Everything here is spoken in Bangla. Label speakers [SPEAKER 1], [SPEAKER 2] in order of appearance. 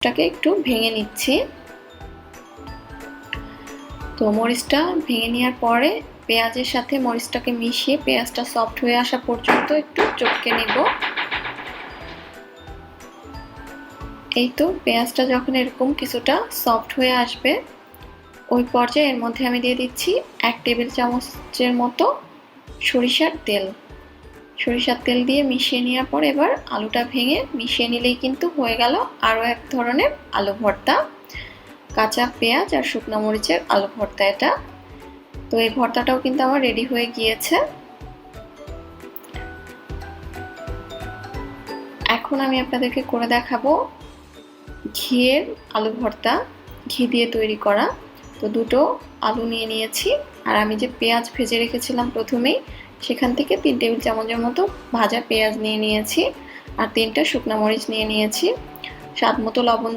[SPEAKER 1] মরিচটাকে একটু ভেঙে নিচ্ছি। তো মরিচটা ভেঙে নেওয়ার পরে পেঁয়াজের সাথে মরিচটাকে মিশিয়ে পেঁয়াজটা সফট হয়ে আসা পর্যন্ত একটু চটকে নেব। এই তো পেঁয়াজটা যখন এরকম কিছুটা সফট হয়ে আসবে ওই পর্যায়ে এর মধ্যে আমি দিয়ে দিচ্ছি 1 টেবিল চামচের মতো সরিষার তেল। সরিষার তেল দিয়ে মিশিয়ে নেওয়ার পর এবার আলুটা ভেঙে মিশিয়ে নিলেই কিন্তু হয়ে গেল আরও এক ধরনের আলু ভর্তা, কাঁচা পেঁয়াজ আর শুকনো মরিচের আলু ভর্তা এটা। তো এই ভর্তাটাও কিন্তু আমার রেডি হয়ে গিয়েছে। এখন আমি আপনাদেরকে করে দেখাবো ঘিয়ের আলু ভর্তা, ঘি দিয়ে তৈরি করা। তো দুটো আলু নিয়ে নিয়েছি আর আমি যে পেঁয়াজ ভেজে রেখেছিলাম প্রথমেই সেখান থেকে 3 টেবিল চামচের মতো ভাজা পেঁয়াজ নিয়ে নিয়েছি আর 3টা শুকনো মরিচ নিয়ে নিয়েছি। স্বাদ মতো লবণ